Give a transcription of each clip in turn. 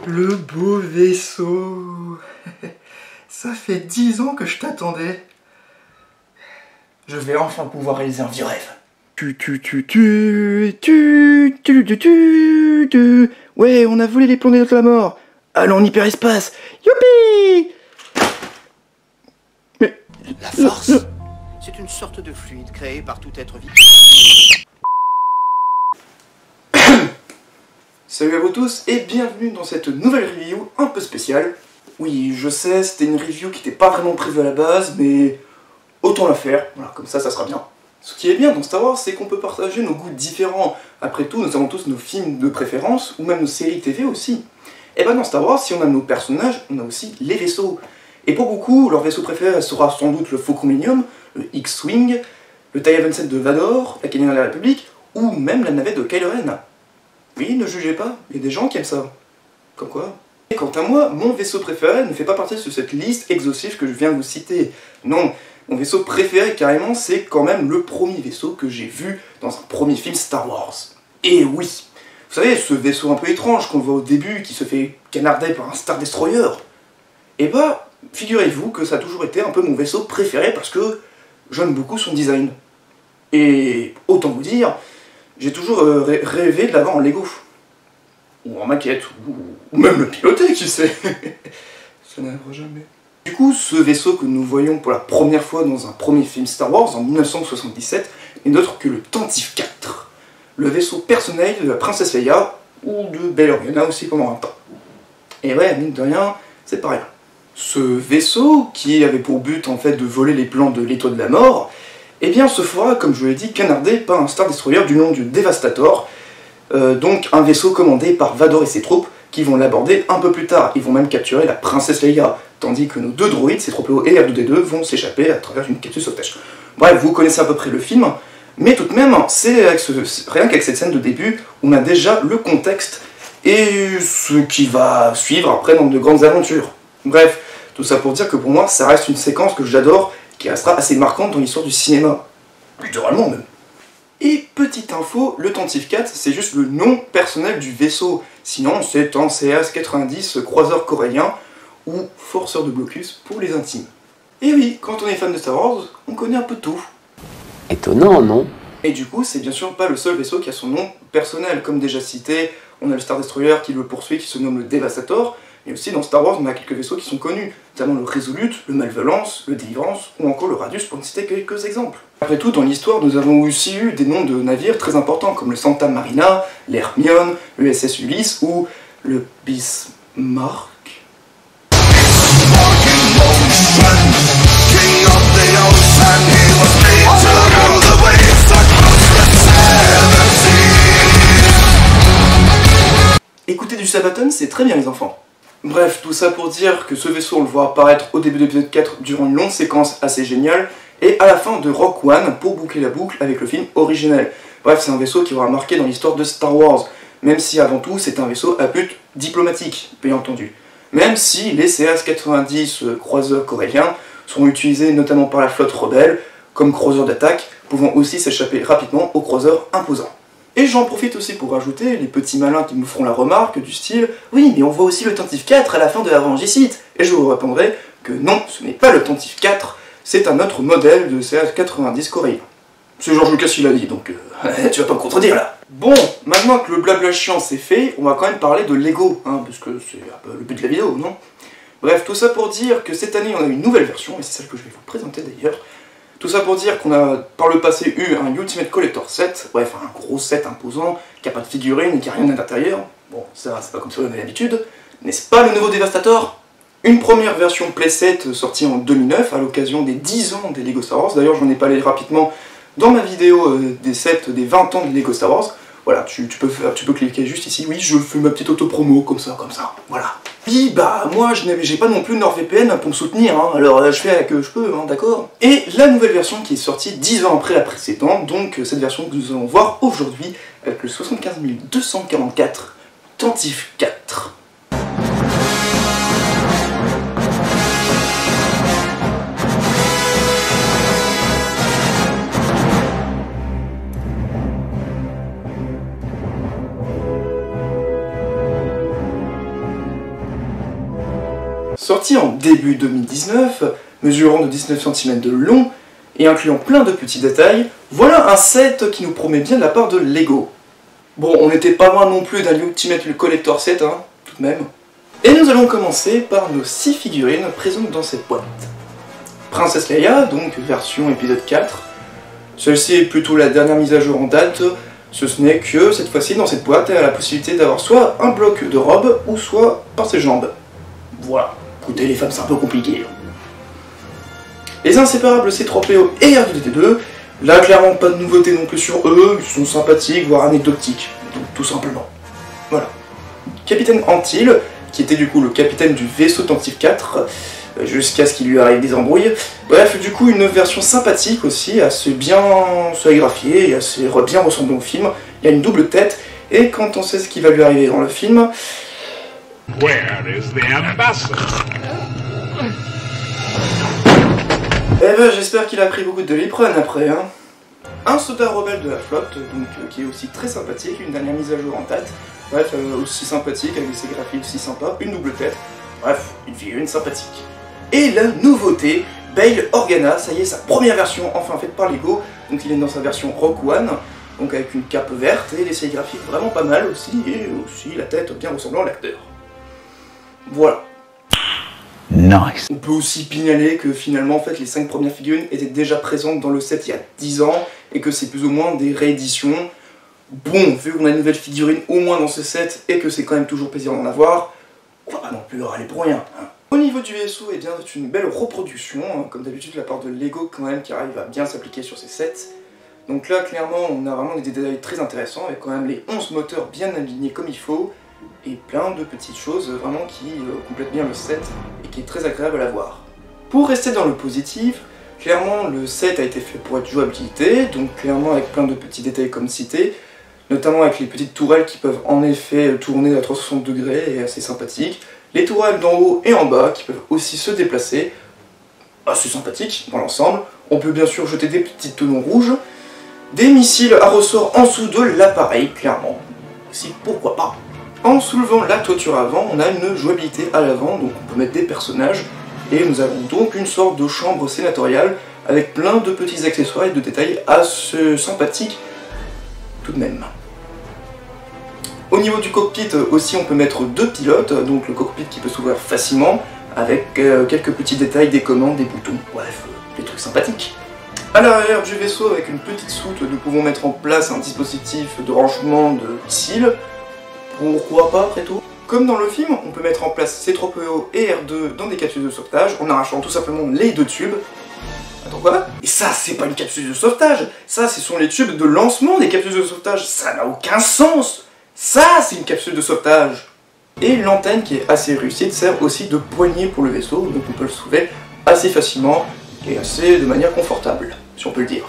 Le beau vaisseau. Ça fait 10 ans que je t'attendais. Je vais enfin pouvoir réaliser un vieux rêve. Ouais, on a volé les plans des autres à la mort. Allons en hyperespace. Youpi! Mais... La force, c'est une sorte de fluide créé par tout être vivant. Salut à vous tous et bienvenue dans cette nouvelle review un peu spéciale. Oui, je sais, c'était une review qui n'était pas vraiment prévue à la base, mais autant la faire, voilà, comme ça sera bien. Ce qui est bien dans Star Wars, c'est qu'on peut partager nos goûts différents. Après tout, nous avons tous nos films de préférence, ou même nos séries TV aussi. Et ben dans Star Wars, si on a nos personnages, on a aussi les vaisseaux. Et pour beaucoup, leur vaisseau préféré sera sans doute le Faucon Millenium, le X-Wing, le TIE 27 de Vador, la Canine de la République, ou même la navette de Kylo Ren. Oui, ne jugez pas, il y a des gens qui aiment ça. Comme quoi. Et quant à moi, mon vaisseau préféré ne fait pas partie de cette liste exhaustive que je viens de vous citer. Non, mon vaisseau préféré carrément, c'est quand même le premier vaisseau que j'ai vu dans un premier film Star Wars. Et oui, vous savez, ce vaisseau un peu étrange qu'on voit au début, qui se fait canarder par un Star Destroyer. Et bah, figurez-vous que ça a toujours été un peu mon vaisseau préféré parce que j'aime beaucoup son design. Et autant vous dire, j'ai toujours rêvé de l'avoir en Lego. Ou en maquette, ou même le piloter, qui sait. Ça n'arrivera jamais. Du coup, ce vaisseau que nous voyons pour la première fois dans un premier film Star Wars en 1977 n'est autre que le Tantive 4, le vaisseau personnel de la princesse Leia, ou de Bail Organa aussi pendant un temps. Et ouais, mine de rien, c'est pas rien. Ce vaisseau, qui avait pour but en fait de voler les plans de l'étoile de la mort, eh bien se fera, comme je vous l'ai dit, canarder par un Star Destroyer du nom du Devastator, donc un vaisseau commandé par Vador et ses troupes, qui vont l'aborder un peu plus tard. Ils vont même capturer la princesse Leia, tandis que nos deux droïdes, C-3PO et R2D2, vont s'échapper à travers une capsule sauvetage. Bref, vous connaissez à peu près le film, mais tout de même, c'est rien qu'avec cette scène de début, on a déjà le contexte et ce qui va suivre après dans de grandes aventures. Bref, tout ça pour dire que pour moi, ça reste une séquence que j'adore, qui restera assez marquante dans l'histoire du cinéma. Littéralement même. Et petite info, le Tantive 4, c'est juste le nom personnel du vaisseau. Sinon, c'est un CAS-90 croiseur coréen, ou forceur de blocus pour les intimes. Et oui, quand on est fan de Star Wars, on connaît un peu tout. Étonnant, non? Et du coup, c'est bien sûr pas le seul vaisseau qui a son nom personnel. Comme déjà cité, on a le Star Destroyer qui le poursuit, qui se nomme le Devastator. Mais aussi dans Star Wars, on a quelques vaisseaux qui sont connus, notamment le Resolute, le Malvolance, le Délivrance, ou encore le Radius, pour ne citer quelques exemples. Après tout, dans l'histoire, nous avons aussi eu des noms de navires très importants, comme le Santa Marina, l'Hermione, le SS Ulysse, ou le Bismarck. Écoutez du Sabaton, c'est très bien les enfants. Bref, tout ça pour dire que ce vaisseau, on le voit apparaître au début de l'épisode 4 durant une longue séquence assez géniale, et à la fin de Rogue One pour boucler la boucle avec le film originel. Bref, c'est un vaisseau qui aura marqué dans l'histoire de Star Wars, même si avant tout c'est un vaisseau à but diplomatique, bien entendu. Même si les CAS-90 croiseurs coréens sont utilisés notamment par la flotte rebelle comme croiseurs d'attaque, pouvant aussi s'échapper rapidement aux croiseurs imposants. Et j'en profite aussi pour rajouter les petits malins qui me feront la remarque du style « Oui, mais on voit aussi le Tantive 4 à la fin de la Rangicite !» Et je vous répondrai que non, ce n'est pas le Tantive 4, c'est un autre modèle de CA-90 coréen. C'est George Lucas qui l'a dit, donc tu vas pas me contredire là. Bon, maintenant que le blabla chiant c'est fait, on va quand même parler de Lego, hein, parce que c'est un peu le but de la vidéo, non? Bref, tout ça pour dire que cette année on a une nouvelle version, et c'est celle que je vais vous présenter d'ailleurs. Tout ça pour dire qu'on a par le passé eu un Ultimate Collector set, bref, un gros set imposant, qui a pas de figurines et qui a rien à l'intérieur. Bon, ça c'est pas comme ça on a l'habitude. N'est-ce pas le nouveau Devastator? Une première version playset sortie en 2009 à l'occasion des 10 ans des Lego Star Wars. D'ailleurs, j'en ai parlé rapidement dans ma vidéo des 20 ans de Lego Star Wars. Voilà, tu peux cliquer juste ici. Oui, je fais ma petite auto-promo, comme ça, voilà. Puis, bah, moi, j'ai pas non plus NordVPN pour me soutenir, hein, alors je fais avec je peux, hein, d'accord. Et la nouvelle version qui est sortie 10 ans après la précédente, donc cette version que nous allons voir aujourd'hui, avec le 75 244 Tantive 4. Sorti en début 2019, mesurant de 19 cm de long et incluant plein de petits détails, voilà un set qui nous promet bien de la part de Lego. Bon, on n'était pas loin non plus d'un Ultimate Collector set, hein, tout de même. Et nous allons commencer par nos 6 figurines présentes dans cette boîte. Princesse Leia, donc version épisode 4. Celle-ci est plutôt la dernière mise à jour en date, ce n'est que cette fois-ci dans cette boîte elle a la possibilité d'avoir soit un bloc de robe ou soit par ses jambes. Voilà, écoutez les femmes c'est un peu compliqué. Les inséparables C3PO et R2-D2, là clairement pas de nouveauté non plus sur eux, ils sont sympathiques voire anecdotiques, donc tout simplement. Voilà. Capitaine Antil, qui était du coup le capitaine du vaisseau Tantive 4, jusqu'à ce qu'il lui arrive des embrouilles. Bref, du coup, une version sympathique aussi, assez bien sérigraphiée et assez bien ressemblant au film. Il y a une double tête, et quand on sait ce qui va lui arriver dans le film... Where is the ambassador? Eh ben, j'espère qu'il a pris beaucoup de Doliprane après, hein. Un soldat rebelle de la flotte, donc qui est aussi très sympathique, une dernière mise à jour en date. Bref, aussi sympathique, avec ses graphiques aussi sympas, une double tête. Bref, une figurine sympathique. Et la nouveauté, Bail Organa, ça y est, sa première version enfin faite par Lego, donc il est dans sa version Rogue One, donc avec une cape verte et des séries graphiques vraiment pas mal aussi, et aussi la tête bien ressemblant à l'acteur. Voilà. Nice. On peut aussi pignaler que finalement en fait les 5 premières figurines étaient déjà présentes dans le set il y a 10 ans, et que c'est plus ou moins des rééditions. Bon, vu qu'on a une nouvelle figurine au moins dans ce set, et que c'est quand même toujours plaisir d'en avoir, on va pas non plus râler pour rien, hein. Au niveau du vaisseau, eh bien, c'est une belle reproduction, hein, comme d'habitude de la part de Lego quand même, qui arrive à bien s'appliquer sur ces sets. Donc là, clairement, on a vraiment des détails très intéressants, avec quand même les 11 moteurs bien alignés comme il faut, et plein de petites choses vraiment qui complètent bien le set, et qui est très agréable à voir. Pour rester dans le positif, clairement, le set a été fait pour être jouabilité, donc clairement avec plein de petits détails comme cité, notamment avec les petites tourelles qui peuvent en effet tourner à 360 degrés et assez sympathiques. Les tourelles d'en haut et en bas qui peuvent aussi se déplacer, assez sympathiques dans l'ensemble. On peut bien sûr jeter des petits tenons rouges, des missiles à ressort en dessous de l'appareil, clairement. Si, pourquoi pas. En soulevant la toiture avant, on a une jouabilité à l'avant, donc on peut mettre des personnages, et nous avons donc une sorte de chambre sénatoriale avec plein de petits accessoires et de détails assez sympathiques tout de même. Au niveau du cockpit aussi on peut mettre 2 pilotes, donc le cockpit qui peut s'ouvrir facilement, avec quelques petits détails, des commandes, des boutons, bref, des trucs sympathiques. À l'arrière du vaisseau, avec une petite soute, nous pouvons mettre en place un dispositif de rangement de missiles, pourquoi pas après tout. Comme dans le film, on peut mettre en place C3PO et R2 dans des capsules de sauvetage, en arrachant tout simplement les 2 tubes. Attends quoi? Et ça, c'est pas une capsule de sauvetage, ça, ce sont les tubes de lancement des capsules de sauvetage, ça n'a aucun sens! Ça, c'est une capsule de sauvetage. Et l'antenne qui est assez réussie sert aussi de poignée pour le vaisseau, donc on peut le soulever assez facilement et assez de manière confortable, si on peut le dire.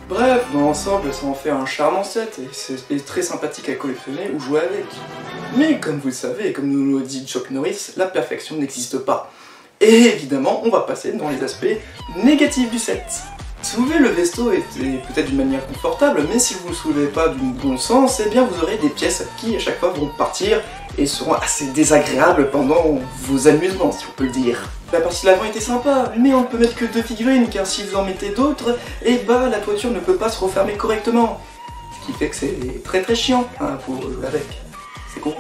Bref, dans l'ensemble, ça en fait un charmant set et c'est très sympathique à collectionner ou jouer avec. Mais comme vous le savez, et comme nous le dit Chuck Norris, la perfection n'existe pas. Et évidemment, on va passer dans les aspects négatifs du set. Soulever le vaisseau est peut-être d'une manière confortable, mais si vous ne le soulevez pas du bon sens, eh bien vous aurez des pièces qui à chaque fois vont partir et seront assez désagréables pendant vos amusements, si on peut le dire. La partie de l'avant était sympa, mais on ne peut mettre que 2 figurines, car si vous en mettez d'autres, eh bah la toiture ne peut pas se refermer correctement. Ce qui fait que c'est très chiant hein, pour jouer avec. C'est con.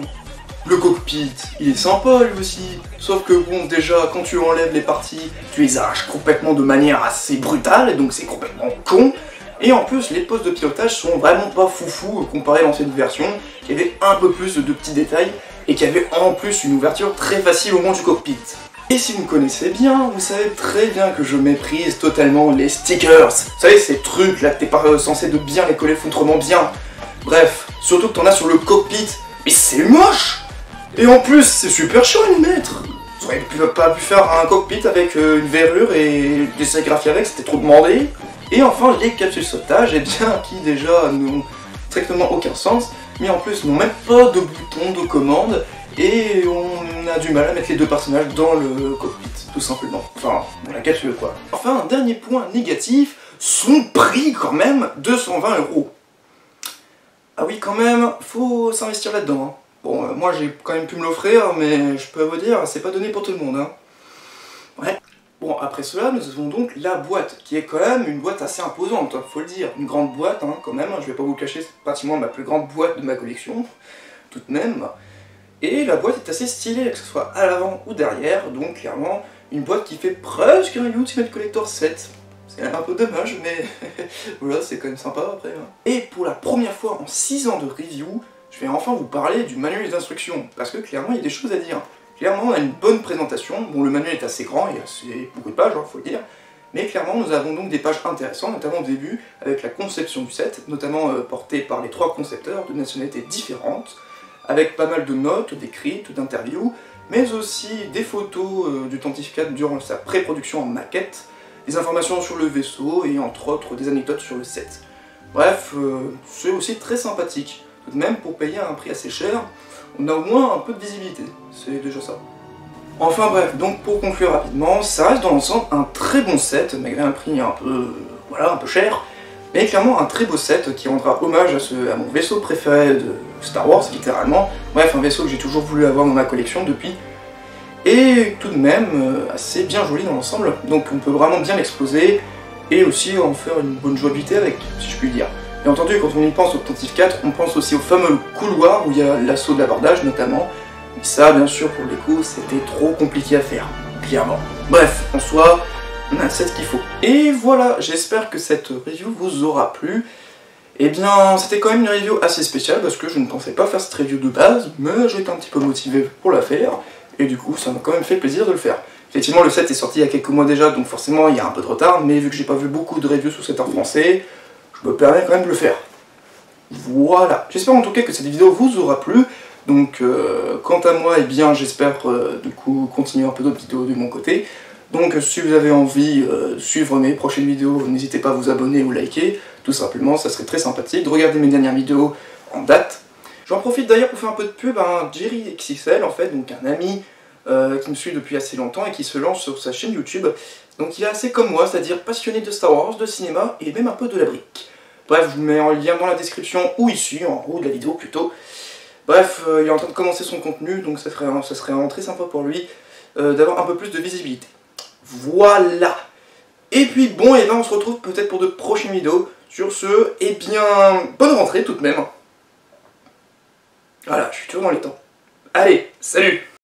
Le cockpit, il est sympa lui aussi, sauf que bon, déjà, quand tu enlèves les parties, tu les arraches complètement de manière assez brutale, et donc c'est complètement con. Et en plus, les postes de pilotage sont vraiment pas foufou comparé à l'ancienne version, qui avait un peu plus de petits détails, et qui avait en plus une ouverture très facile au moins du cockpit. Et si vous me connaissez bien, vous savez très bien que je méprise totalement les stickers. Vous savez, ces trucs là que t'es pas censé de bien les coller foutrement bien. Bref, surtout que t'en as sur le cockpit, mais c'est moche! Et en plus, c'est super chiant à les mettre. Vous auriez pas pu faire un cockpit avec une verrure et des sérigraphies avec, c'était trop demandé. Et enfin, les capsules sauvetage, eh bien, qui déjà n'ont strictement aucun sens, mais en plus n'ont même pas de bouton de commande, et on a du mal à mettre les 2 personnages dans le cockpit, tout simplement. Enfin, dans la capsule quoi. Enfin, un dernier point négatif, son prix quand même, 220 €. Ah oui, quand même, faut s'investir là-dedans. Hein. Bon, moi j'ai quand même pu me l'offrir, mais je peux vous dire, c'est pas donné pour tout le monde. Hein. Bon, après cela, nous avons donc la boîte, qui est quand même une boîte assez imposante, faut le dire. Une grande boîte, hein, quand même, je vais pas vous le cacher, c'est pratiquement ma plus grande boîte de ma collection, tout de même. Et la boîte est assez stylée, que ce soit à l'avant ou derrière, donc clairement, une boîte qui fait presque un Ultimate Collector 7. C'est un peu dommage, mais voilà, c'est quand même sympa après. Hein. Et pour la première fois en 6 ans de review, je vais enfin vous parler du manuel d'instruction, parce que clairement, il y a des choses à dire. Clairement, on a une bonne présentation. Bon, le manuel est assez grand, il y a assez beaucoup de pages, hein, faut le dire. Mais clairement, nous avons donc des pages intéressantes, notamment au début, avec la conception du set, notamment portée par les 3 concepteurs de nationalités différentes, avec pas mal de notes, d'écrits, d'interviews, mais aussi des photos du Tantificate durant sa pré-production en maquette, des informations sur le vaisseau et entre autres des anecdotes sur le set. Bref, c'est aussi très sympathique. Tout de même, pour payer un prix assez cher, on a au moins un peu de visibilité, c'est déjà ça. Enfin bref, donc pour conclure rapidement, ça reste dans l'ensemble un très bon set, malgré un prix un peu, voilà, un peu cher, mais clairement un très beau set qui rendra hommage à mon vaisseau préféré de Star Wars, littéralement. Bref, un vaisseau que j'ai toujours voulu avoir dans ma collection depuis, et tout de même assez bien joli dans l'ensemble, donc on peut vraiment bien l'exposer, et aussi en faire une bonne jouabilité avec, si je puis dire. Bien entendu, quand on y pense au Tantificate, on pense aussi au fameux couloir où il y a l'assaut de l'abordage notamment. Et ça, bien sûr, pour le coup, c'était trop compliqué à faire, clairement. Bref, en soi, on a un set qu'il faut. Et voilà, j'espère que cette review vous aura plu. Eh bien, c'était quand même une review assez spéciale parce que je ne pensais pas faire cette review de base, mais j'étais un petit peu motivé pour la faire. Et du coup, ça m'a quand même fait plaisir de le faire. Effectivement, le set est sorti il y a quelques mois déjà, donc forcément, il y a un peu de retard, mais vu que j'ai pas vu beaucoup de reviews sur cet en français, je me permets quand même de le faire. Voilà, j'espère en tout cas que cette vidéo vous aura plu, donc quant à moi, eh bien j'espère du coup continuer un peu d'autres vidéos de mon côté, donc si vous avez envie de suivre mes prochaines vidéos, n'hésitez pas à vous abonner ou liker, tout simplement, ça serait très sympathique de regarder mes dernières vidéos en date. J'en profite d'ailleurs pour faire un peu de pub à Jerry XXL en fait, donc un ami qui me suit depuis assez longtemps et qui se lance sur sa chaîne YouTube. Donc il est assez comme moi, c'est-à-dire passionné de Star Wars, de cinéma et même un peu de la brique. Bref, je vous mets un lien dans la description ou ici, en haut de la vidéo plutôt. Bref, il est en train de commencer son contenu, donc ça serait vraiment très sympa pour lui d'avoir un peu plus de visibilité. Voilà. Et puis bon, et ben on se retrouve peut-être pour de prochaines vidéos. Sur ce, et bien, bonne rentrée tout de même. Voilà, je suis toujours dans les temps. Allez, salut!